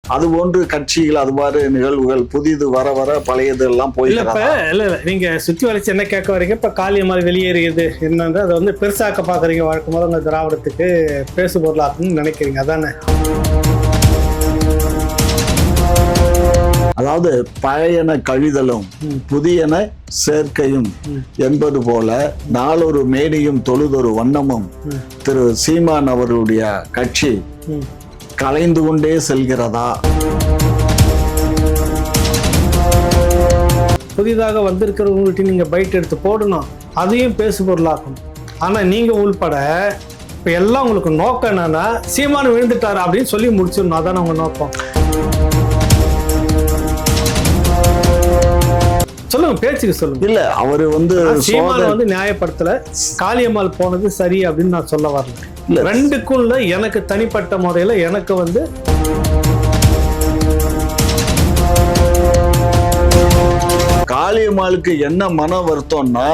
அதுபோன்று கட்சிகள் அதுபாடு நிகழ்வுகள் புதிது வர வர பழையது எல்லாம் போயிடுறா. இல்ல நீங்க சுத்தி வளைச்சு என்ன கேட்க வரீங்க? இப்ப காளியம்மாள் வெளியேறியது என்னன்னு அதை வந்து பெருசாக்க பாக்குறீங்க. வழக்கம் போல அந்த திராவிடத்துக்கு பேசு பொருளாக்குன்னு நினைக்கிறீங்க, அதானே? அதாவது பழையன கழிதலும் புதியன சேர்க்கையும் என்பது போல நாளொரு மேடையும் தொழுதொரு வண்ணமும் திரு சீமான் அவர்களுடைய கட்சி கலைந்து கொண்டே செல்கிறதா? புதிதாக வந்திருக்கிறவங்கள்ட்ட நீங்க பைட் எடுத்து போடணும், அதையும் பேசு பொருளாக்கும். ஆனா நீங்க உள்பட இப்ப எல்லாம் உங்களுக்கு நோக்கம் என்னன்னா சீமான் விழுந்துட்டாரு அப்படின்னு சொல்லி முடிச்சிடணும், அதான உங்க நோக்கம். சொல்லுங்க, பேச்சுக்கு சொல்லுங்க. இல்ல அவரு வந்து சீமான் வந்து நியாயப்படுத்தல, காளியம்மாள் போனது சரி அப்படின்னு நான் சொல்ல வரல. ரெண்டுக்குள்ள எனக்கு தனிப்பட்ட முறையில எனக்கு வந்து காளியம்மாளுக்கு என்ன மன வருத்தம்னா,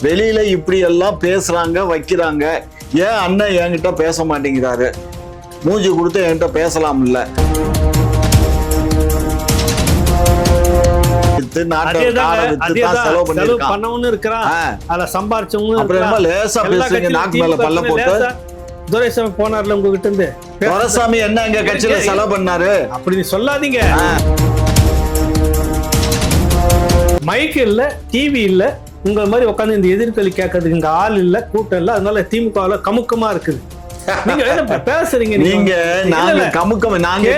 வெளியில இப்படி எல்லாம் பேசுறாங்க வைக்கிறாங்க, ஏன் அண்ணன் என்கிட்ட பேச மாட்டேங்கிறாரு, மூஞ்சி கொடுத்து என்கிட்ட பேசலாம் இல்ல, துரைசாமி போனார்ல உங்ககிட்ட இருந்து, துரைசாமி என்ன எங்க கட்சியில செலவு பண்ணாரு அப்படி சொல்லாதீங்க. மைக் இல்ல, டிவி இல்ல, உங்க மாதிரி உட்காந்து இந்த எதிர்கொலி கேட்கறதுக்கு இங்க ஆள் இல்ல, கூட்டம் இல்ல, அதனால திமுக கமுக்கமா இருக்குது. நீங்க பேசுறீங்க, நீங்க நாங்க கமுக்கம், நாங்க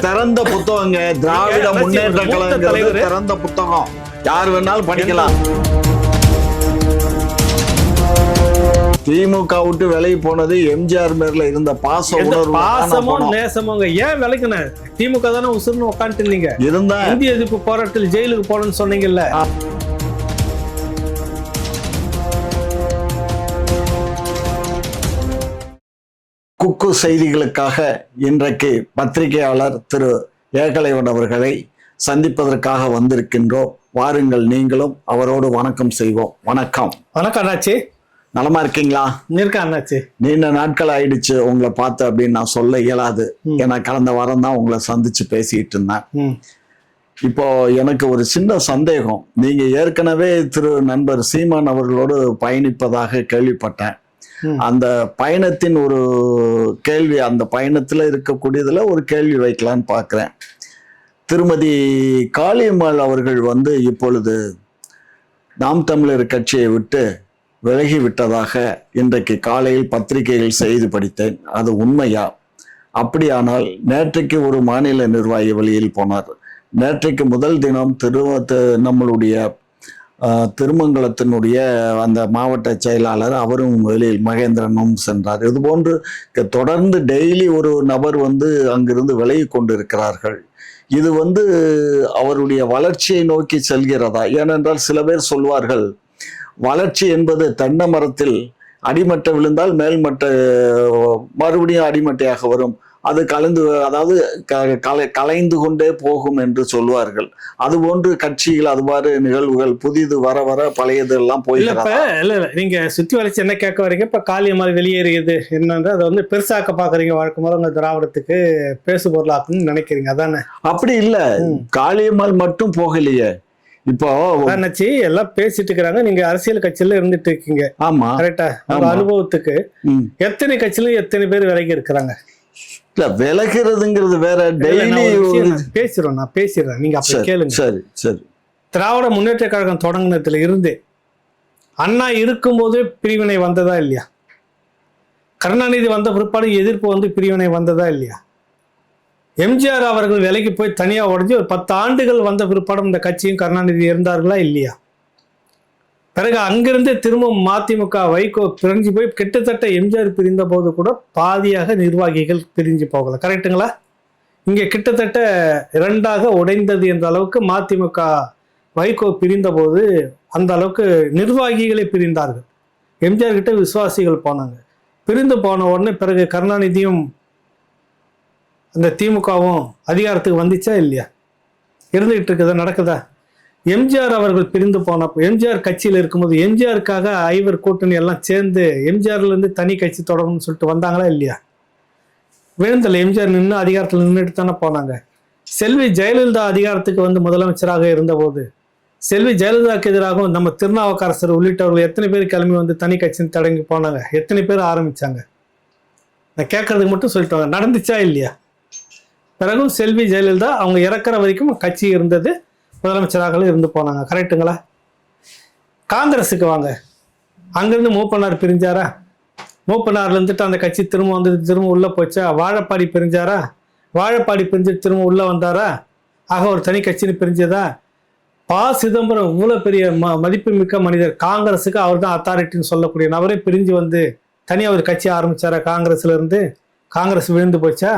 திறந்த புத்தகங்க, திராவிட முன்னேற்ற கழகம் திறந்த புத்தகம், யார் வேணாலும் படிக்கலாம். திமுக விட்டு விலகி போனது எம்ஜிஆர் மேல இருந்த பாசமும் நேசமுங்க. ஏன் விலகின? திமுக தானே உசுர்னு உட்காந்துட்டு இருந்தீங்க. இருந்தா இந்திய எதிர்ப்பு போராட்டத்தில் ஜெயிலுக்கு போனன்னு சொன்னீங்கல்ல. குக்கு செய்திகளுக்காக இன்றைக்கு பத்திரிகையாளர் திரு ஏகலைவன் அவர்களை சந்திப்பதற்காக வந்திருக்கின்றோம். வாருங்கள், நீங்களும் அவரோடு வணக்கம் செய்வோம். வணக்கம். வணக்கம் அண்ணாச்சி. நலமா இருக்கீங்களா? இருக்கா அண்ணாச்சி. நீண்ட நாட்கள் ஆயிடுச்சு உங்களை பார்த்து அப்படின்னு நான் சொல்ல இயலாது. ஏன்னா கடந்த வாரம் தான் உங்களை சந்திச்சு பேசிட்டு இருந்தேன். இப்போ எனக்கு ஒரு சின்ன சந்தேகம். நீங்க ஏற்கனவே திரு நண்பர் சீமான் அவர்களோடு பயணிப்பதாக கேள்விப்பட்டேன். அந்த பயணத்தின் ஒரு கேள்வி, அந்த பயணத்துல இருக்கக்கூடியதுல ஒரு கேள்வி வைக்கலான்னு பார்க்கிறேன். திருமதி காளியம்மாள் அவர்கள் வந்து இப்பொழுது நாம் தமிழர் கட்சியை விட்டு விலகி விட்டதாக இன்றைக்கு காலையில் பத்திரிகையில் செய்தி படித்தேன். அது உண்மையா? அப்படியானால் நேற்றைக்கு ஒரு மாநில நிர்வாகி வழியில் போனார். நேற்றைக்கு முதல் தினம் நம்மளுடைய திருமங்கலத்தினுடைய அந்த மாவட்ட செயலாளர் அவரும் வெளியில் மகேந்திரனும் சென்றார். இது போன்று தொடர்ந்து டெய்லி ஒரு நபர் வந்து அங்கிருந்து விலகி கொண்டு இருக்கிறார்கள். இது வந்து அவருடைய வளர்ச்சியை நோக்கி செல்கிறதா? ஏனென்றால் சில பேர் சொல்வார்கள், வளர்ச்சி என்பது தென்னை மரத்தில் அடிமட்டை விழுந்தால் மேல்மட்ட மறுபடியும் அடிமட்டையாக வரும், அது அதாவது கலைந்து கொண்டே போகும் என்று சொல்வார்கள். அதுபோன்று கட்சிகள் அதுபாடு நிகழ்வுகள் புதிது வர வர பழையது எல்லாம் போயிடுறா. இல்ல நீங்க சுத்தி வளைச்சு என்ன கேட்க வரீங்க? இப்ப காளியம்மாள் வெளியேறியது என்னன்னு அதை வந்து பெருசாக்க பாக்குறீங்க. வழக்கம் போல உங்க திராவிடத்துக்கு பேசு பொருளாக்குன்னு நினைக்கிறீங்க, அதானே? அப்படி இல்ல, காளியம்மாள் மட்டும் போகலையே. இப்போ எல்லாம் பேசிட்டு இருக்கிறாங்க. நீங்க அரசியல் கட்சியில இருந்துட்டு இருக்கீங்க. ஆமா, கரெக்டா? உங்க அனுபவத்துக்கு எத்தனை கட்சியில எத்தனை பேர் விலகி இருக்கிறாங்க? இல்ல, விலகிறதுங்கிறது வேற. டெய்லி பேசுறோம், நான் பேசிடுறேன், நீங்க அப்படி கேளுங்க. சரி சரி. திராவிட முன்னேற்ற கழகம் தொடங்கினதுல இருந்து அண்ணா இருக்கும்போதே பிரிவினை வந்ததா இல்லையா? கருணாநிதி வந்த பிற்பாடு எதிர்ப்பு வந்து பிரிவினை வந்ததா இல்லையா? எம்ஜிஆர் அவர்கள் விலைக்கு போய் தனியா உடஞ்சி ஒரு 10 ஆண்டுகள் வந்த பிற்பாடும் இந்த கட்சியும் கருணாநிதி இருந்தார்களா இல்லையா? பிறகு அங்கிருந்து திரும்ப மதிமுக வைகோ பிரிஞ்சு போய் கிட்டத்தட்ட எம்ஜிஆர் பிரிந்த போது கூட பாதியாக நிர்வாகிகள் பிரிஞ்சு போகல. கரெக்டுங்களா? இங்க கிட்டத்தட்ட 2ஆக உடைந்தது என்ற அளவுக்கு மதிமுக வைகோ பிரிந்த போது அந்த அளவுக்கு நிர்வாகிகளை பிரிந்தார்கள். எம்ஜிஆர் கிட்ட விசுவாசிகள் போனாங்க. பிரிந்து போன உடனே பிறகு கருணாநிதியும் அந்த திமுகவும் அதிகாரத்துக்கு வந்துச்சா இல்லையா? இருந்துகிட்டு இருக்குதா, நடக்குதா? எம்ஜிஆர் அவர்கள் பிரிந்து போனப்போ, எம்ஜிஆர் கட்சியில் இருக்கும்போது எம்ஜிஆருக்காக ஐவர் கூட்டணி எல்லாம் சேர்ந்து எம்ஜிஆர்ல இருந்து தனி கட்சி தொடரணும்னு சொல்லிட்டு வந்தாங்களா இல்லையா? விழுந்தல எம்ஜிஆர் நின்று அதிகாரத்தில் நின்றுட்டு தானே போனாங்க. செல்வி ஜெயலலிதா அதிகாரத்துக்கு வந்து முதலமைச்சராக இருந்தபோது செல்வி ஜெயலலிதாவுக்கு எதிராகவும் நம்ம திருநாவுக்கரசர் உள்ளிட்டவர்கள் எத்தனை பேர் கிளம்பி வந்து தனி கட்சின்னு தொடங்கி போனாங்க, எத்தனை பேர் ஆரம்பிச்சாங்க? நான் கேட்கறதுக்கு மட்டும் சொல்லிட்டு வாங்க, நடந்துச்சா இல்லையா? பிறகும் செல்வி ஜெயலலிதா அவங்க இறக்குற வரைக்கும் கட்சி இருந்தது, முதலமைச்சராக இருந்து போனாங்க. கரெக்டுங்களா? காங்கிரஸுக்கு வாங்க, அங்கிருந்து மூப்பனார் பிரிஞ்சாரா? மூப்பனார்ல இருந்துட்டு அந்த கட்சி திரும்ப வந்து திரும்ப உள்ள போச்சா? வாழப்பாடி பிரிஞ்சாரா? வாழப்பாடி பிரிஞ்சுட்டு திரும்ப உள்ள வந்தாரா? ஆக ஒரு தனி கட்சின்னு பிரிஞ்சதா? ப. சிதம்பரம் இவ்வளவு பெரிய மதிப்பு மிக்க மனிதர், காங்கிரஸுக்கு அவர் தான் அத்தாரிட்டின்னு சொல்லக்கூடிய நபரே பிரிஞ்சு வந்து தனியாக ஒரு கட்சி ஆரம்பிச்சாரா? காங்கிரஸ்ல இருந்து காங்கிரஸ் விழுந்து போச்சா?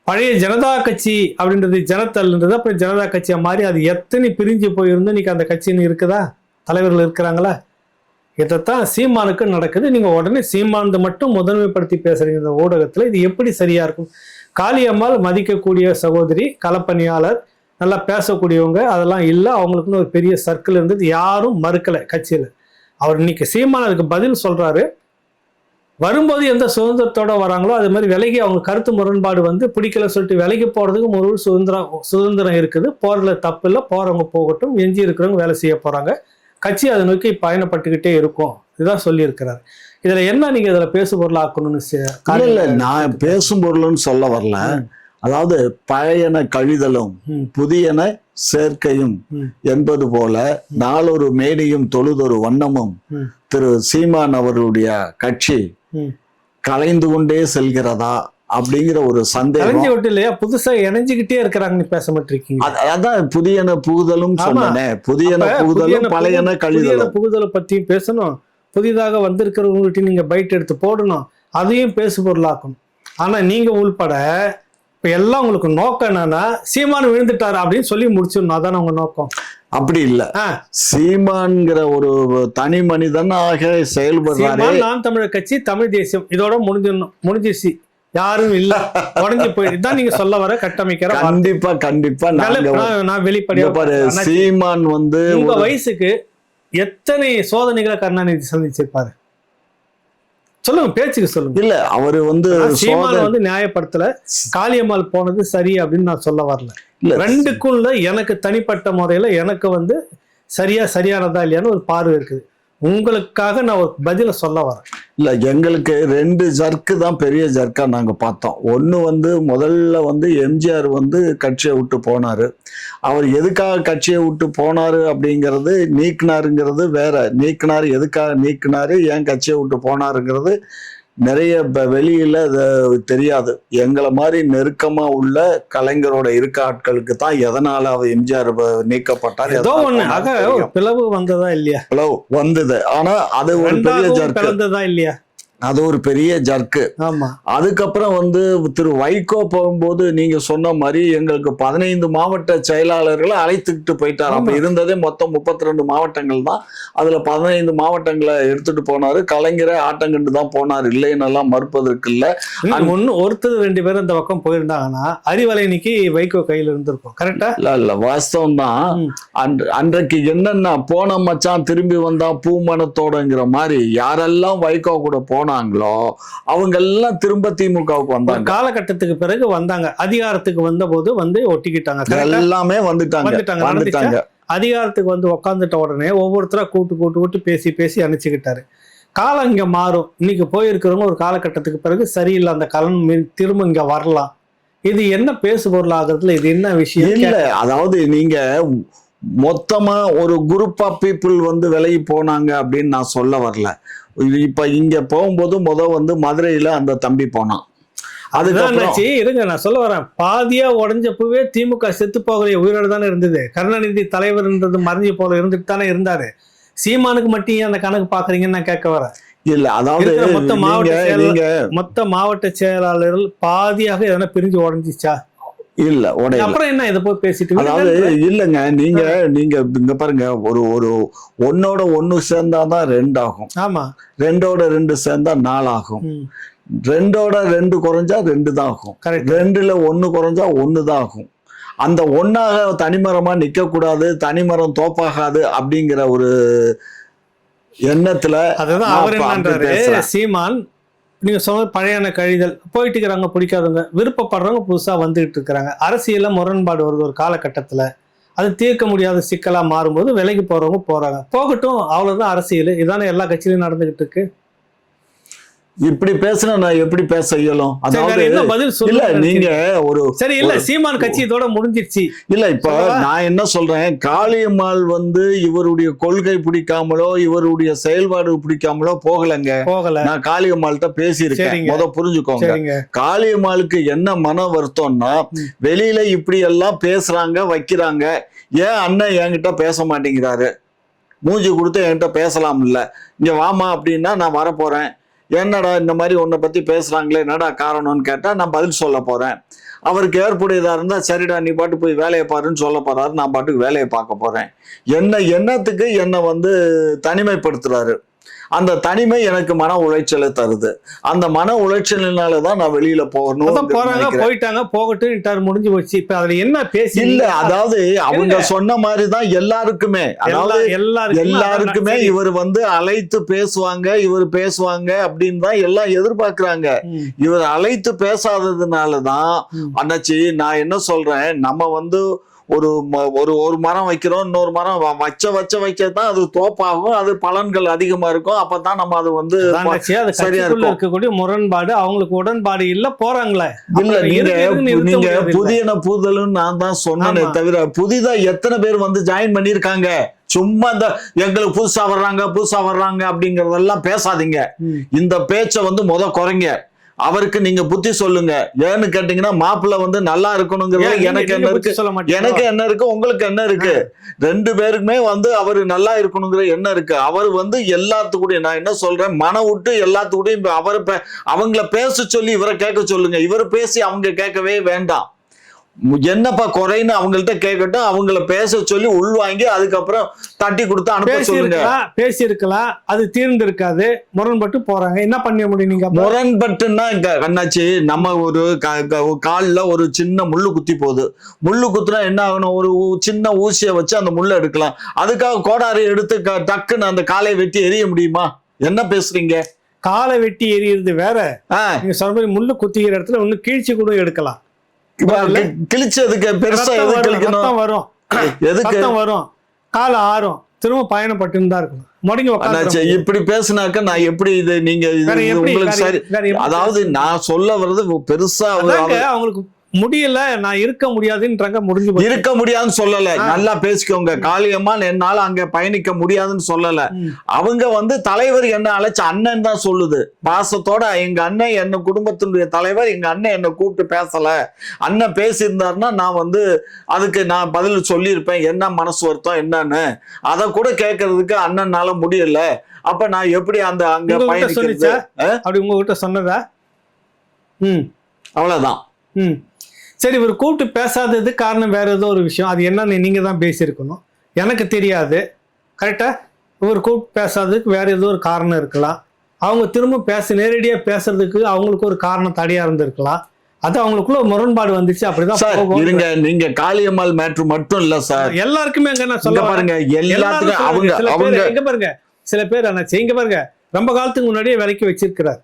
பழைய ஜனதா கட்சி அப்படின்றது ஜனத்தல்ன்றது அப்புறம் ஜனதா கட்சியா மாறி அது எத்தனை பிரிஞ்சு போயிருந்து இன்னைக்கு அந்த கட்சின்னு இருக்குதா? தலைவர்கள் இருக்கிறாங்களா? இதைத்தான் சீமானுக்கு நடக்குது. நீங்க உடனே சீமானது மட்டும் முதன்மைப்படுத்தி பேசுறீங்க இந்த ஊடகத்துல. இது எப்படி சரியா இருக்கும்? காளியம்மாள் மதிக்கக்கூடிய சகோதரி, களப்பணியாளர், நல்லா பேசக்கூடியவங்க, அதெல்லாம் இல்லை. அவங்களுக்குன்னு ஒரு பெரிய சர்க்கிள் இருந்தது, யாரும் மறுக்கல கட்சியில. அவர் இன்னைக்கு சீமான் அதுக்கு பதில் சொல்றாரு. வரும்போது எந்த சுதந்திரத்தோட வராங்களோ அது மாதிரி விலகி அவங்க கருத்து முரண்பாடு வந்து பிடிக்கல சொல்லிட்டு விலகி போறதுக்கு ஒரு சுதந்திரம் இருக்குது. போறதுல தப்பு இல்லை, போறவங்க போகட்டும், எஞ்சி இருக்கிறவங்க வேலை செய்ய போறாங்க, கட்சி அதை நோக்கி பயணப்பட்டுக்கிட்டே இருக்கும். இதுதான் சொல்லி இருக்கிறார். இதுல என்ன நீங்க இதுல பேசு பொருள் ஆக்கணும்னு இல்ல, நான் பேசும் பொருள்னு சொல்ல வரல. அதாவது பழையன கழிதலும் புதியன சேர்க்கையும் என்பது போல நாளொரு மேனியும் தொழுதொரு வண்ணமும் திரு சீமான் அவர்களுடைய கட்சி கலைந்து கொண்டே செல்கிறதா அப்படிங்கிற ஒரு சந்தேகம் இல்லையா? புதுசா இணைஞ்சுக்கிட்டே இருக்கிறாங்க, பேச மாட்டிருக்கீங்க. அதான் புதியன புகுதலும் சொன்னேன். புதியன புகுதலும் பழையன கழிதலும். புகுதலை பத்தியும் பேசணும், புதிதாக வந்திருக்கிறவங்கள்ட்ட நீங்க பைட் எடுத்து போடணும், அதையும் பேசு பொருளாக்கணும். ஆனா நீங்க உள்பட இப்ப எல்லாம் உங்களுக்கு நோக்கம் என்னன்னா சீமான் விழுந்துட்டாரு அப்படின்னு சொல்லி முடிச்சிடணும். அதான உங்க நோக்கம்? அப்படி இல்ல, சீமான்ங்கிற ஒரு தனி மனிதனாக செயல்படுறாரு. நாம் தமிழர் கட்சி, தமிழ் தேசியம், இதோட முடிஞ்சிடணும். முடிஞ்சிச்சு, யாரும் இல்ல, உடஞ்சி போயிட்டு நீங்க சொல்ல வர கட்டமைக்கிற. கண்டிப்பா கண்டிப்பா நான் வெளிப்படையா சீமான் வந்து உங்க வயசுக்கு எத்தனை சோதனைகளை கருணாநிதி சந்திச்சிருப்பாரு சொல்லுங்க, பேச்சுக்கு சொல்லுங்க. இல்ல, அவரு வந்து சீமான் வந்து நியாயப்படுத்தல, காளியம்மாள் போனது சரி அப்படின்னு நான் சொல்ல வரல. ரெண்டுக்குள்ள எனக்கு தனிப்பட்ட முறையில எனக்கு வந்து சரியானதா இல்லையான்னு ஒரு பார்வை இருக்குது. உங்களுக்காக நான் ஒரு பதில சொல்ல வரேன். இல்ல, எங்களுக்கு 2 ஜர்க்கு தான் பெரிய ஜர்க்கா நாங்க பார்த்தோம். ஒண்ணு வந்து முதல்ல வந்து எம்ஜிஆர் வந்து கட்சியை விட்டு போனாரு. அவர் எதுக்காக கட்சியை விட்டு போனாரு அப்படிங்கிறது, நீக்கினாருங்கிறது வேற. நீக்கினாரு, எதுக்காக நீக்கினாரு, ஏன் கட்சியை விட்டு போனாருங்கிறது நிறைய வெளியில தெரியாது. எங்களை மாதிரி நெருக்கமா உள்ள கலைஞரோட இருக்க ஆட்களுக்கு தான் எதனால அவர் எம்ஜிஆர் நீக்கப்பட்டார், ஏதோ ஒண்ணு பிளவு வந்ததா இல்லையா? பிளவு வந்தது, ஆனா அது ஒரு பெரிய ஜர்க்கு இல்லையா? அது ஒரு பெரிய ஜர்க்கு. அதுக்கப்புறம் வந்து திரு வைகோ போகும்போது நீங்க சொன்ன மாதிரி எங்களுக்கு 15 மாவட்ட செயலாளர்களை அழைத்துக்கிட்டு போயிட்டார். அப்ப இருந்ததே மொத்தம் 32 மாவட்டங்கள் தான். அதுல 15 மாவட்டங்களை எடுத்துட்டு போனாரு. கலைஞரை ஆட்டங்கண்டு தான் போனார், இல்லைன்னு எல்லாம் மறுப்பதற்கு இல்ல. ஒருத்தர் 2 பேரும் இந்த பக்கம் போயிருந்தாங்கன்னா அறிவலைக்கு வைகோ கையில இருந்திருக்கும். கரெக்டா? இல்ல வாஸ்தவம் தான். அன்றைக்கு என்னன்னா போன மச்சான் திரும்பி வந்தா பூமணத்தோடங்கிற மாதிரி யாரெல்லாம் வைகோ கூட போன அவங்க எல்லாம் திரும்ப திமுகவுக்கு வந்தாங்க. காலகட்டத்துக்கு பிறகு வந்தாங்க, அதிகாரத்துக்கு வந்த போது வந்து ஒட்டிக்கிட்டாங்க, எல்லாமே வந்துட்டாங்க. அதிகாரத்துக்கு வந்து உக்காந்துட்ட உடனே ஒவ்வொருத்தரா கூட்டு பேசி அனுப்பிச்சுக்கிட்டாரு. காலம் இங்க மாறும். இன்னைக்கு போயிருக்கிறவங்க ஒரு காலகட்டத்துக்கு பிறகு சரியில்லை, அந்த காலம் திரும்ப இங்க வரலாம். இது என்ன பேசு பொருள் ஆகுறதுல இது என்ன விஷயம் இல்ல. அதாவது நீங்க மொத்தமா ஒரு குரூப் ஆஃப் பீப்புள் வந்து விலகி போனாங்க அப்படின்னு நான் சொல்ல வரல. இப்ப இங்க போகும்போது வந்து மதுரையில அந்த தம்பி போனான். இருங்க, நான் சொல்ல வரேன். பாதியா உடஞ்சப்பவே திமுக செத்து போகிற உயிரோடு தானே இருந்தது. கருணாநிதி தலைவர்ன்றது மறைஞ்சு போல இருந்துட்டு தானே இருந்தாரு. சீமானுக்கு மட்டும் ஏன் அந்த கணக்கு பாக்குறீங்கன்னு நான் கேட்க வரேன். இல்ல, அதாவது மொத்த மாவட்ட செயலாளர்கள் பாதியாக எதனா பிரிஞ்சு உடஞ்சிச்சா? இல்ல, அப்புறம் என்ன இதை போய் பேசிட்டு? அதாவது இல்லங்க, நீங்க இங்க பாருங்க, ஒரு 1ஓட 1 சேர்ந்தாதான் 2 ஆகும். ஆமா, 2ஓட 2 சேர்ந்தா 4 ஆகும். 2ஓட 2 குறைஞ்சா 2 தான் ஆகும். 2ல 1 குறைஞ்சா 1 தான் ஆகும். அந்த 1ஆக தனிமரமா நிக்க கூடாது, தனிமரம் தோப்பாகாது அப்படிங்கிற ஒரு எண்ணத்துல அதுதான் அவர் என்னன்றாரு. சீமான் நீங்க சொன்ன பழையான கழிதல் போயிட்டு இருக்கிறாங்க, பிடிக்காதவங்க, விருப்பப்படுறவங்க புதுசா வந்துகிட்டு இருக்கிறாங்க. அரசியல்ல முரண்பாடு வருது ஒரு காலகட்டத்துல, அது தீர்க்க முடியாத சிக்கலா மாறும்போது விலைக்கு போறவங்க போறாங்க. போகட்டும், அவ்வளவுதான் அரசியல். இதானே எல்லா கட்சியிலும் நடந்துகிட்டு இருக்கு. இப்படி பேசுனா நான் எப்படி பேச இயலும்? சரி, வேற அதாவது என்ன பதில் இல்ல சொல்லுங்க. நீங்க ஒரு சரி, இல்ல சீமான் கட்சி இதோட முடிஞ்சிருச்சு. இல்ல இப்ப நான் என்ன சொல்றேன், காளியம்மாள் வந்து இவருடைய கொள்கை பிடிக்காமலோ இவருடைய செயல்பாடு பிடிக்காமலோ போகலங்க. போகல. நான் காளியம்மாள்கிட்ட பேசியிருக்கேன். சரிங்க. முத புரிஞ்சுக்கோங்க, சரிங்க. காளியம்மாளுக்கு என்ன மன வருத்தம்னா, வெளியில இப்படி எல்லாம் பேசுறாங்க வைக்கிறாங்க, ஏன் அண்ணன் என்கிட்ட பேச மாட்டேங்கிறாரு, மூஞ்சி கொடுத்து என்கிட்ட பேசலாம் இல்ல, இங்க வாமா அப்படின்னா நான் வரப்போறேன், என்னடா இந்த மாதிரி உன்னை பத்தி பேசுறாங்களே என்னடா காரணம்னு கேட்டா நான் பதில் சொல்ல போறேன். அவருக்கு ஏற்புடையதா இருந்தா சரிடா நீ பாட்டு போய் வேலையை பாருன்னு சொல்ல போறாரு, நான் பாட்டுக்கு வேலையை பார்க்க போறேன். என்னத்துக்கு என்னை வந்து தனிமைப்படுத்துறாரு. அந்த தனிமை எனக்கு மன உளைச்சலை தருது. அந்த மன உளைச்சலினாலதான் நான் வெளியில போகணும். போயிட்டாங்க, போகட்டும், முடிஞ்சு போச்சு. இப்ப அதுல என்ன பேசி இல்ல, அதாவது அவங்க சொன்ன மாதிரிதான் எல்லாருக்குமே, அதாவது எல்லாருக்குமே இவர் வந்து அழைத்து பேசுவாங்க, இவர் பேசுவாங்க அப்படின்னு தான் எல்லாம் எதிர்பார்க்கிறாங்க. இவர் அழைத்து பேசாததுனாலதான் அண்ணாச்சி நான் என்ன சொல்றேன், நம்ம வந்து ஒரு ஒரு மரம் வைக்கிறோம், இன்னொரு மரம் வைக்கத்தான் அது தோப்பாகும், அது பலன்கள் அதிகமா இருக்கும். அப்பதான் நம்ம அது வந்து சரியா இருக்கக்கூடிய முரண்பாடு, அவங்களுக்கு உடன்பாடு இல்ல போறாங்களே. இல்ல நீங்க புதியன புதல்னு நான் தான் சொன்னேனே தவிர, புதிதா எத்தனை பேர் வந்து ஜாயின் பண்ணிருக்காங்க. சும்மா இந்த எங்களுக்கு புதுசா வர்றாங்க அப்படிங்கறதெல்லாம் பேசாதீங்க. இந்த பேச்சை வந்து குறைங்க. அவருக்கு நீங்க புத்தி சொல்லுங்க. ஏன்னு கேட்டீங்கன்னா, மாப்பிள்ள வந்து நல்லா இருக்கணுங்கிறது எனக்கு என்ன இருக்கு, உங்களுக்கு என்ன இருக்கு? ரெண்டு பேருக்குமே வந்து அவரு நல்லா இருக்கணுங்கிற என்ன இருக்கு? அவர் வந்து எல்லாத்துக்கூடயும் நான் என்ன சொல்றேன், மன விட்டு எல்லாத்துக்கூடயும் அவங்கள பேச சொல்லி இவரை கேட்க சொல்லுங்க. இவரு பேசி அவங்க கேட்கவே வேண்டாம். என்னப்பா குறைன்னு அவங்கள்ட்ட கேட்கட்டும், அவங்கள பேச சொல்லி உள்வாங்கி அதுக்கப்புறம் தட்டி கொடுத்து அனுப்ப சொல்லுங்க. பேசி இருக்கலாம், அது தீர்ந்து இருக்காது, முரண்பட்டு போறாங்க. என்ன பண்ண முடியும்? நீங்க முரண்பட்டுன்னா அண்ணாச்சி, நம்ம ஒரு காலில் ஒரு சின்ன முள்ளு குத்தி போகுது. முள்ளு குத்துனா என்ன ஆகணும்? ஒரு சின்ன ஊசியை வச்சு அந்த முள்ளை எடுக்கலாம். அதுக்காக கோடாரி எடுத்து டக்குன்னு அந்த காலை வெட்டி எரிய முடியுமா? என்ன பேசுறீங்க? காலை வெட்டி எரியுறது வேற, நீங்க சொல்ற மாதிரி முள்ளு குத்திக்கிற இடத்துல ஒண்ணு கீழ்ச்சி கூட எடுக்கலாம். கிழிச்சதுக்கு பெருசா வரும், எதுக்கு வரும்? கால ஆறும், திரும்ப பயணப்பட்டு தான் இருக்கணும். இப்படி பேசினாக்க நான் எப்படி இது நீங்க உங்களுக்கு சரி, அதாவது நான் சொல்ல வர்றது பெருசா அவங்களுக்கு முடியல, நான் இருக்க முடியாதுன்றாங்க. இருக்க முடியாதுன்னு சொல்லல, நல்லா பேசிக்கோங்க. காளியம்மாள் என்னால அங்க பயணிக்க முடியாதுன்னு சொல்லல. அவங்க வந்து தலைவர் என்ன அழைச்ச அண்ணன் தான் சொல்லுது பாசத்தோட. எங்க அண்ணன் என்ன குடும்பத்தினுடைய தலைவர், எங்க அண்ணன் என்ன கூப்பிட்டு பேசல. அண்ணன் பேசியிருந்தாருன்னா நான் வந்து அதுக்கு நான் பதில் சொல்லியிருப்பேன், என்ன மனசு வருத்தம் என்னன்னு. அதை கூட கேட்கறதுக்கு அண்ணனால முடியல. அப்ப நான் எப்படி அந்த அங்க பயணிக்கிறது? அப்படி உங்ககிட்ட சொன்னதா? அவ்வளவுதான். சரி, இவர் கூப்பிட்டு பேசாதது காரணம் வேற ஏதோ ஒரு விஷயம், அது என்னன்னு நீங்க தான் பேசியிருக்கணும், எனக்கு தெரியாது. கரெக்டா? இவர் கூப்பிட்டு பேசாததுக்கு வேற ஏதோ ஒரு காரணம் இருக்கலாம். அவங்க திரும்ப நேரடியா பேசுறதுக்கு அவங்களுக்கு ஒரு காரணம் தடையா இருந்திருக்கலாம். அது அவங்களுக்குள்ள முரண்பாடு வந்துச்சு. அப்படிதான் இருங்க. நீங்க காளியம்மாள் மேட்ரு மட்டும் இல்ல சார், எல்லாருக்குமே அங்க நான் சொல்ல பாருங்க, எல்லாத்துக்கும் அவங்க பாருங்க, சில பேர் இங்க பாருங்க, ரொம்ப காலத்துக்கு முன்னாடியே விலைக்கு வச்சிருக்கிறார்.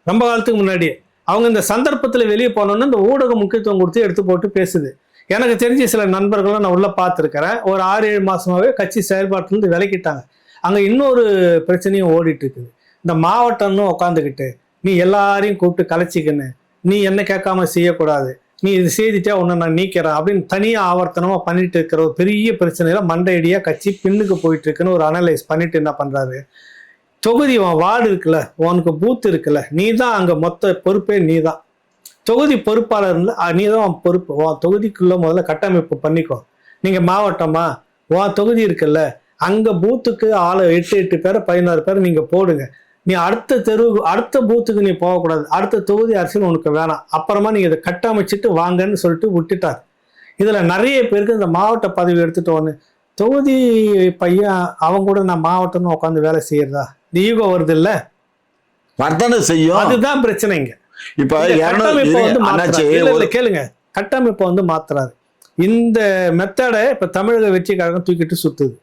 ரொம்ப காலத்துக்கு முன்னாடியே அவங்க இந்த சந்தர்ப்பத்தில் வெளியே போனோன்னு இந்த ஊடக முக்கியத்துவம் கொடுத்து எடுத்து போட்டு பேசுது. எனக்கு தெரிஞ்ச சில நண்பர்களும் நான் உள்ள பார்த்துருக்கிறேன். ஒரு 6-7 மாசமாவே கட்சி செயல்பாட்டிலிருந்து விலக்கிட்டாங்க. அங்கே இன்னொரு பிரச்சனையும் ஓடிட்டு இருக்குது. இந்த மாவட்டம்னு உட்காந்துக்கிட்டு நீ எல்லாரையும் கூப்பிட்டு கலைச்சிக்கின்னு, நீ என்ன கேட்காம செய்யக்கூடாது, நீ இது செய்துட்டா உன்னை நான் நீக்கிறேன் அப்படின்னு தனியாக ஆவர்த்தனமாக பண்ணிட்டு இருக்கிற ஒரு பெரிய பிரச்சனையில மண்டையடியாக கட்சி பின்னுக்கு போயிட்டு இருக்குன்னு ஒரு அனலைஸ் பண்ணிட்டு என்ன பண்றாரு, தொகுதி வார்டு இருக்குல்ல, உனக்கு பூத் இருக்குல்ல, நீ தான் அங்கே மொத்த பொறுப்பே நீ தான், தொகுதி பொறுப்பாளர் நீ தான் பொறுப்பு, உன் தொகுதிக்குள்ள முதல்ல கட்டமைப்பு பண்ணிக்கோ. நீங்கள் மாவட்டமா, உன் தொகுதி இருக்குல்ல, அங்கே பூத்துக்கு ஆளை 8 பேரை 16 பேரை நீங்கள் போடுங்க. நீ அடுத்த பூத்துக்கு நீ போகக்கூடாது, அடுத்த தொகுதி அரசியல் உனக்கு வேணாம், அப்புறமா நீங்கள் இதை கட்டமைச்சிட்டு வாங்கன்னு சொல்லிட்டு விட்டுட்டார். இதில் நிறைய பேருக்கு இந்த மாவட்ட பதவி எடுத்துட்டோன்னு தொகுதி பையன் அவங்க கூட நான் மாவட்டம்னு உட்காந்து வேலை செய்யறதா, ஈகோ வருது இல்ல, வர்த்தனை செய்யும். அதுதான் பிரச்சனைங்க. இப்ப கேளுங்க, கட்டமைப்பை வந்து மாத்துறாரு. இந்த மெத்தடை இப்ப தமிழக வெற்றி கழகம் தூக்கிட்டு சுத்துது.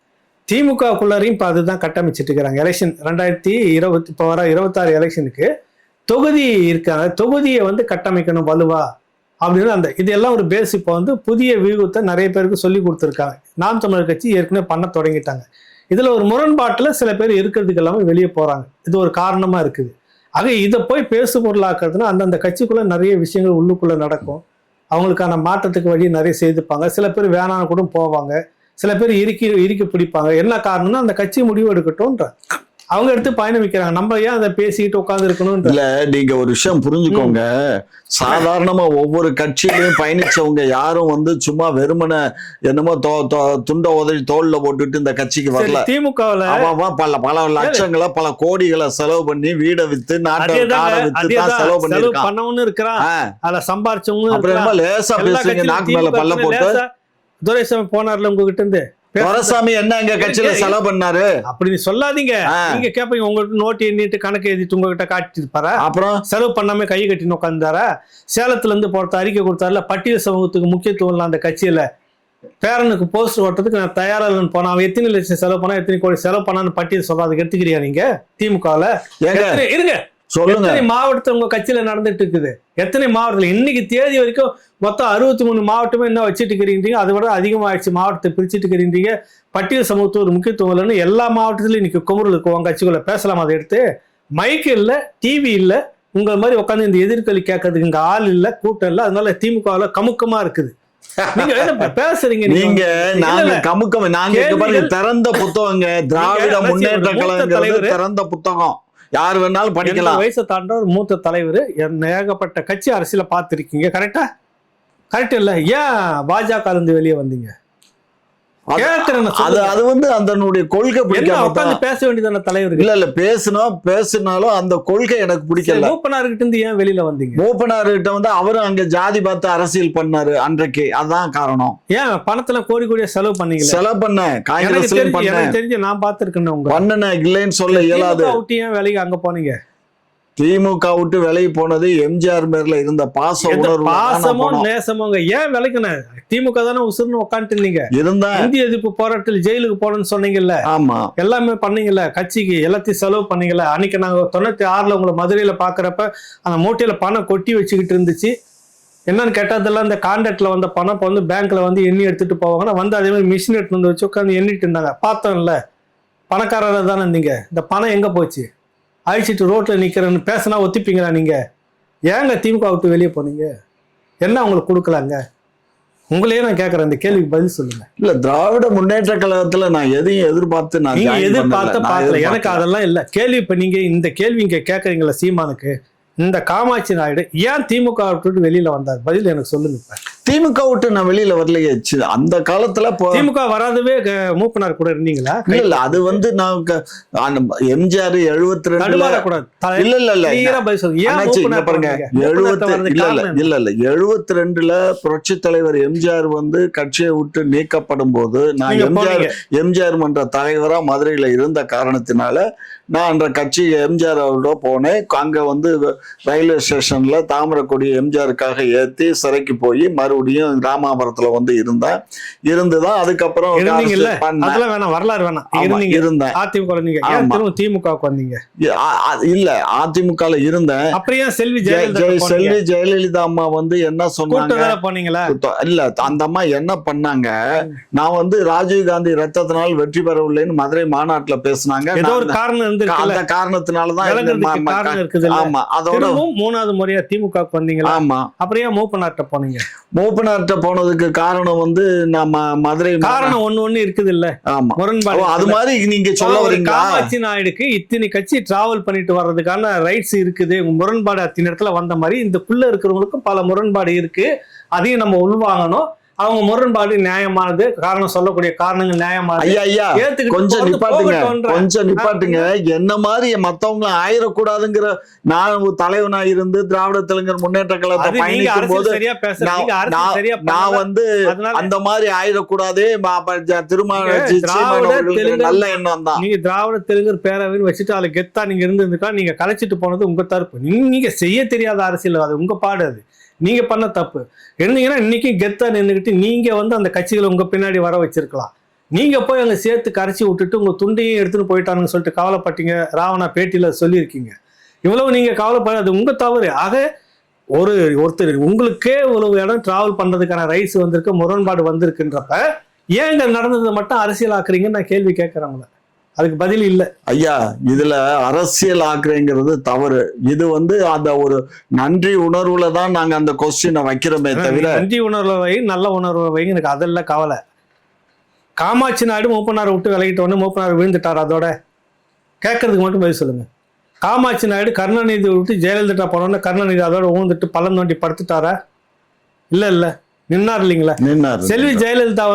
திமுகக்குள்ளாரையும் இப்ப அதுதான் கட்டமைச்சிட்டு இருக்கிறாங்க. எலெக்ஷன் 2020 இப்ப வர 26 எலெக்ஷனுக்கு தொகுதி இருக்காங்க, தொகுதியை வந்து கட்டமைக்கணும் வலுவா அப்படின்னு அந்த இதெல்லாம் ஒரு பேஸ். இப்போ வந்து புதிய வியூகத்தை நிறைய பேருக்கு சொல்லி கொடுத்துருக்காங்க. நாம் தமிழர் கட்சி ஏற்கனவே பண்ண தொடங்கிட்டாங்க. இதுல ஒரு முரண்பாட்டுல சில பேர் இருக்கிறதுக்கு எல்லாமே வெளியே போறாங்க. இது ஒரு காரணமா இருக்குது. ஆக இதை போய் பேசு பொருளாக்குறதுன்னா அந்தந்த கட்சிக்குள்ள நிறைய விஷயங்கள் உள்ளுக்குள்ள நடக்கும். அவங்களுக்கான மாற்றத்துக்கு வழி நிறைய செய்துப்பாங்க. சில பேர் வேணான்னு கூட போவாங்க. சில பேர் இறுக்கி பிடிப்பாங்க. என்ன காரணம்னா அந்த கட்சி முடிவு எடுக்கட்டும்ன்ற அவங்க எடுத்து பயணம் வைக்கிறாங்க. நம்ம ஏன் அதை பேசிட்டு உட்காந்து இருக்கணும்? இல்ல, நீங்க ஒரு விஷயம் புரிஞ்சுக்கோங்க. சாதாரணமா ஒவ்வொரு கட்சியிலையும் பயணிச்சவங்க யாரும் வந்து சும்மா வெறுமன என்னமோ துண்ட உதவி தோல்ல போட்டுட்டு இந்த கட்சிக்கு வரல. திமுகவில் பல லட்சங்களை பல கோடிகளை செலவு பண்ணி வீடை வித்து நாட்டை செலவு பண்ணவனு இருக்கிறான். அதுல சம்பாரிச்சவங்க அப்புறமா லேசா பேசுறீங்க, நாக்கு மேல பல்ல போட்டு. துரைசாமி போனார்ல உங்ககிட்ட இருந்து, துரைசாமி என்ன எங்க கட்சியில செலவு பண்ணாரு அப்படி சொல்லாதீங்க. நீங்க கேப்பீங்க, உங்ககிட்ட நோட்டு எண்ணிட்டு கணக்கு எழுதிட்டு உங்ககிட்ட காட்டிட்டு பாரு. அப்புறம் செலவு பண்ணாம கை கட்டி உட்காந்துறாரா? சேலத்துல இருந்து போறத அறிக்கை கொடுத்தாருல, பட்டியல் சமூகத்துக்கு முக்கியத்துவம் அந்த கட்சியில பேரனுக்கு போஸ்டர் ஓட்டுறதுக்கு நான் தயாரா இல்லைன்னு போனா அவன் எத்தனை லட்சம் செலவு பண்ணா எத்தனை கோடி செலவு பண்ணான்னு பட்டியல் சொல்றாதுக்கு எடுத்துக்கிறியா நீங்க? திமுகல இருங்க சொல்லுங்க. எத்தனை மாவட்டத்தில் உங்க கட்சியில நடந்துட்டு இருக்குது? எத்தனை மாவட்டத்தில் இன்னைக்கு தேதி வரைக்கும் மொத்தம் 63 மாவட்டமே என்ன வச்சுட்டு இருக்கிறீங்க? அதை விட அதிகமாகிடுச்சு மாவட்டத்தை பிரிச்சுட்டு இருக்கிறீங்க. பட்டியல் சமூகத்து ஒரு முக்கியத்துவம் இல்லைன்னு எல்லா மாவட்டத்திலையும் இன்னைக்கு குமுறல் இருக்கும். உங்க கட்சிக்குள்ள பேசலாம். அதை எடுத்து மைக்கு இல்லை, டிவி இல்லை, உங்க மாதிரி உட்காந்து இந்த எதிர்கொலி கேட்கறதுக்கு இங்க ஆள் இல்லை, கூட்டம் இல்லை. அதனால திமுகவுல கமுக்கமா இருக்குது. நீங்க பேசுறீங்க. நீங்க நாங்க கமுக்கம், நாங்க திறந்த புத்தகங்க. திராவிட முன்னேற்ற கழகம் திறந்த புத்தகம், யாரு வேணாலும் படிக்கலாம். வயசை தாண்ட ஒரு மூத்த தலைவர், ஏகப்பட்ட கட்சி அரசியல பார்த்திருக்கீங்க. கரெக்டா? கரெக்ட் இல்ல? ஏன் பாஜக இருந்து வெளியே வந்தீங்க? அது வந்து அதனுடைய கொள்கை பிடிக்காம பேச வேண்டியதான தலைவர். இல்ல பேசினாலும் அந்த கொள்கை எனக்கு பிடிக்கல. மூப்பனார்கிட்ட இருந்து ஏன் வெளியில வந்தீங்க? மூப்பனார்கிட்ட வந்து அவரும் அங்க ஜாதி பார்த்து அரசியல் பண்ணாரு அன்றைக்கு. அதான் காரணம். ஏன் பணத்துல கோடி கோடியா செலவு பண்ணீங்க? செலவு பண்ண காங்கிரஸ் எனக்கு தெரிஞ்சு நான் பார்த்திருக்கேன். உங்க பண்ணன இல்லைன்னு சொல்ல இயலாது. ஏன் வேலைக்கு அங்க போனீங்க? திமுக விட்டு விலகி போனது எம்ஜிஆர் மேல இருந்த பாசமும் நேசமும். ஏன் விலைக்குன? திமுக தானே உசுர்னு உட்காந்துட்டு இருந்தீங்க. இருந்தா இந்திய எதிர்ப்பு போராட்டத்தில் ஜெயிலுக்கு போனோம்னு சொன்னீங்கல்ல? ஆமா, எல்லாமே பண்ணீங்கல்ல. கட்சிக்கு எல்லாத்தையும் செலவு பண்ணீங்கல்ல. அன்னைக்கு நாங்க 96ல உங்களை மதுரையில பாக்குறப்ப அந்த மூட்டையில பணம் கொட்டி வச்சுக்கிட்டு இருந்துச்சு. என்னன்னு கேட்டதெல்லாம் இந்த கான்ட்ராக்ட்ல வந்த பணம் இப்போ வந்து பேங்க்ல வந்து எண்ணி எடுத்துட்டு போவாங்கன்னா வந்து அதே மாதிரி மிஷின் எடுத்து வந்து வச்சு உட்காந்து எண்ணிட்டு இருந்தாங்க. பார்த்தோம்ல, பணக்காரராக தானே இருந்தீங்க. இந்த பணம் எங்க போச்சு? அழிச்சிட்டு ரோட்ல நிக்கிறேன்னு பேசினா ஒத்திப்பீங்களா நீங்க? ஏங்க திமுக விட்டு வெளியே போனீங்க? என்ன உங்களுக்கு கொடுக்கலாங்க? உங்களையே நான் கேட்கறேன், இந்த கேள்விக்கு பதில் சொல்லுங்க. இல்ல, திராவிட முன்னேற்ற கழகத்துல நான் எதையும் எதிர்பார்த்து நீங்க பார்க்கல. எனக்கு அதெல்லாம் இல்ல கேள்வி. இப்ப நீங்க இந்த கேள்வி இங்க கேட்கறீங்களா சீமானுக்கு? இந்த காமாட்சி நாயுடு ஏன் திமுக விட்டு வெளியில வந்தார்? பதில் எனக்கு சொல்லுங்க. இப்ப திமுக விட்டு நான் வெளியில வரலையே. அந்த காலத்துல திமுக வராதவே மூப்பனார் கூட இருந்தீங்களா? இல்ல, அது வந்து நான் எம்ஜிஆர் 72 கூடாது. இல்ல இல்ல இல்ல பாருங்க, 72ல புரட்சி தலைவர் எம்ஜிஆர் வந்து கட்சியை விட்டு நீக்கப்படும் போது நான் எம்ஜிஆர் மன்ற தலைவரா மதுரையில இருந்த காரணத்தினால நான் அந்த கட்சி எம்ஜிஆர் அவரோட போனேன். அங்க வந்து ரயில்வே ஸ்டேஷன்ல தாமரக்கொடி எம்ஜிஆருக்காக ஏத்தி சிறைக்கு போய் மறுபடியும் ராமாபுரத்துல வந்து இருந்துதான் அதுக்கப்புறம் வரலாறு வேணாம் இருந்தேன். திமுக வந்தீங்க? இல்ல, அதிமுக இருந்தேன். அப்புறம் செல்வி ஜெயலலிதா அம்மா வந்து என்ன சொன்னாங்க? இல்ல, அந்த அம்மா என்ன பண்ணாங்க, நான் வந்து ராஜீவ் காந்தி ரத்தத்தினால் வெற்றி பெறவில்லைன்னு மதுரை மாநாட்டுல பேசினாங்க. அந்த காரணத்தினாலதான். ஆமா, அதோட 3வது முறையா திமுக வந்தீங்களா? ஆமா. அப்புறம் மூப்பனார்ட்ட போனீங்க. மூப்பனார்ட்ட போனதுக்கு காரணம் வந்து நம்ம மதுரை காரணம் ஒண்ணு இருக்குது இல்ல? ஆமா, முரண்பாடு. அது மாதிரி நீங்க சொல்ல வரீங்க. காமாட்சி நாயுடுக்கு இத்தனை கட்சி டிராவல் பண்ணிட்டு வர்றதுக்கான ரைட்ஸ் இருக்குது. முரண்பாடு அத்தனை இடத்துல வந்த மாதிரி இதுக்குள்ள இருக்கிறவங்களுக்கும் பல முரண்பாடு இருக்கு. அதையும் நம்ம உள்வாங்கணும். அவங்க முரண்பாடு நியாயமானது, காரணம் சொல்லக்கூடிய காரணங்கள் நியாயமானது. ஐயா கொஞ்சம் நிப்பாட்டுங்க. என்ன மாதிரி மத்தவங்க ஆயிடக்கூடாதுங்கிற நான் தலைவனா இருந்து திராவிட தெலுங்கர் முன்னேற்ற கழகத்தை பயணிக்கும் போது நான் வந்து அந்த மாதிரி ஆயிடக்கூடாதே நல்ல எண்ணம் தான். நீங்க திராவிட தெலுங்கர் பேரவைன்னு வச்சுட்டு அதுல கெத்தா நீங்க இருந்திருக்கா? நீங்க கலைச்சிட்டு போனது உங்க தரப்பு. நீங்க செய்ய தெரியாத அரசியல், அது உங்க பாடு. அது நீங்க பண்ண தப்பு. இருந்தீங்கன்னா இன்னைக்கு கெத்தா நின்றுக்கிட்டு நீங்க வந்து அந்த கட்சிகளை உங்க பின்னாடி வர வச்சிருக்கலாம். நீங்க போய் அங்க சேர்த்து கரைச்சி விட்டுட்டு உங்க துண்டையும் எடுத்துட்டு போயிட்டானுன்னு சொல்லிட்டு கவலைப்பட்டீங்க. ராவணா பேட்டியில சொல்லியிருக்கீங்க. இவ்வளவு நீங்க கவலைப்படாது, உங்க தவறு. ஆக ஒருத்தர் உங்களுக்கே இவ்வளவு இடம் டிராவல் பண்றதுக்கான ரைஸ் வந்திருக்கு, முரண்பாடு வந்திருக்குன்றப்ப ஏன் இங்க நடந்ததை மட்டும் அரசியல் ஆக்குறீங்கன்னு நான் கேள்வி கேட்கறேன். அதுக்கு பதில் இல்லை. ஐயா, இதுல அரசியல் ஆக்குறேங்கிறது தவறு. இது அந்த ஒரு நன்றி உணர்வுல தான் நாங்க அந்த கொஸ்டினை வைக்கிறோமே தவிர. நன்றி உணர்வு வை, நல்ல உணர்வு வை, எனக்கு அதெல்லாம் கவலை. காமாட்சி நாயுடு மூப்பனாரை விட்டு விலகிட்ட உடனே மூப்பனார் விழுந்துட்டார். அதோட கேட்கறதுக்கு மட்டும் பதில் சொல்லுங்க. காமாட்சி நாயுடு கருணாநிதி விட்டு ஜெயலலிதா போனோடனே கருணாநிதி அதோட ஊந்துட்டு பள்ளம் தோண்டி படுத்துட்டாரா? இல்ல நின்னார் இல்லைங்களா? செல்வி ஜெயலலிதா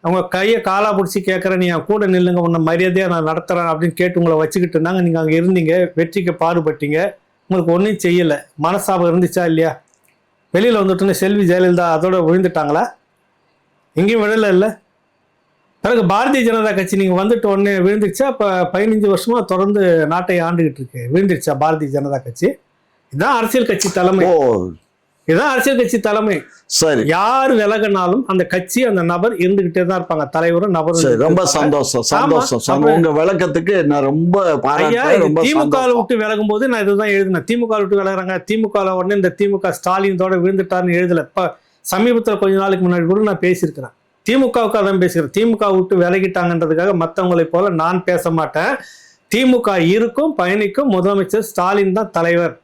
அவங்க கையை காலா பிடிச்சி கேட்கறேன், நீ கூட நில்லுங்க, உன்னை மரியாதையா நான் நடத்துறேன் அப்படின்னு கேட்டு உங்களை வச்சுக்கிட்டு இருந்தாங்க. நீங்க அங்க இருந்தீங்க, வெற்றிக்கு பாடுபட்டீங்க, உங்களுக்கு ஒன்றும் செய்யல. மனசாபம் இருந்துச்சா இல்லையா? வெளியில வந்துட்டோன்னே செல்வி ஜெயலலிதா அதோட விழுந்துட்டாங்களா? எங்கேயும் விழல. இல்லை. பிறகு பாரதிய ஜனதா கட்சி நீங்க வந்துட்டு உடனே விழுந்துருச்சா? அப்ப 15 வருஷமா தொடர்ந்து நாட்டை ஆண்டுகிட்டு இருக்கு, விழுந்துருச்சா பாரதிய ஜனதா கட்சி? இதுதான் அரசியல் கட்சி தலைமை. இதுதான் அரசியல் கட்சி தலைமை. சரி, யார் விலகினாலும் அந்த கட்சி, அந்த நபர் இருந்துகிட்டே தான் இருப்பாங்க, தலைவரும் நபரும். ரொம்ப சந்தோஷம். உங்க விளக்கத்துக்கு நான் ரொம்ப பாராட்டுறேன். திமுக விட்டு விலகும் போது நான் இதுதான் எழுதினேன். திமுக விட்டு விலகுறாங்க, திமுக உடனே இந்த திமுக ஸ்டாலினோட விழுந்துட்டாருன்னு எழுதல. இப்ப சமீபத்துல கொஞ்ச நாளைக்கு முன்னாடி கூட நான் பேசியிருக்கிறேன். திமுகவுக்கு அதான் பேசுகிறேன். திமுக விட்டு விலகிட்டாங்கன்றதுக்காக மற்றவங்களை போல நான் பேச மாட்டேன். திமுக இருக்கும், பயணிக்கும், முதலமைச்சர் ஸ்டாலின் தான் தலைவர்.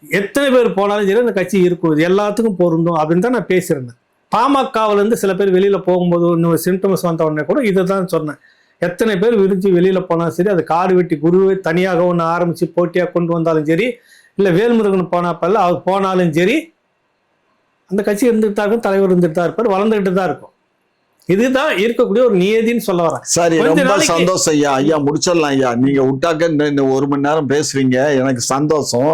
எத்தனை பேர் போனாலும் சரி அந்த கட்சி இருக்கும், இது எல்லாத்துக்கும் பொருந்தும் அப்படின்னு தான் நான் பேசியிருந்தேன். பாமகவுல இருந்து சில பேர் வெளியில போகும்போது இன்னொரு சிம்டம்ஸ் வந்த உடனே கூட இதை தான் சொன்னேன். எத்தனை பேர் விரிஞ்சு வெளியில போனாலும் சரி, அது காடு வெட்டி குருவை தனியாக ஒன்று ஆரம்பிச்சு போட்டியா கொண்டு வந்தாலும் சரி, இல்லை வேல்முருகன் போனாப்பல்ல அவர் போனாலும் சரி, அந்த கட்சி இருந்துட்டு தான் இருக்கும், தலைவர் இருந்துட்டு தான் இருப்பார், வளர்ந்துகிட்டு தான் இருக்கும். இதுதான் இருக்கக்கூடிய ஒரு நியதின்னு சொல்ல வரேன். சரி, ரொம்ப சந்தோஷம் ஐயா. முடிச்சிடலாம் ஐயா. நீங்க விட்டாக்க 1 மணி நேரம் பேசுவீங்க, எனக்கு சந்தோஷம்.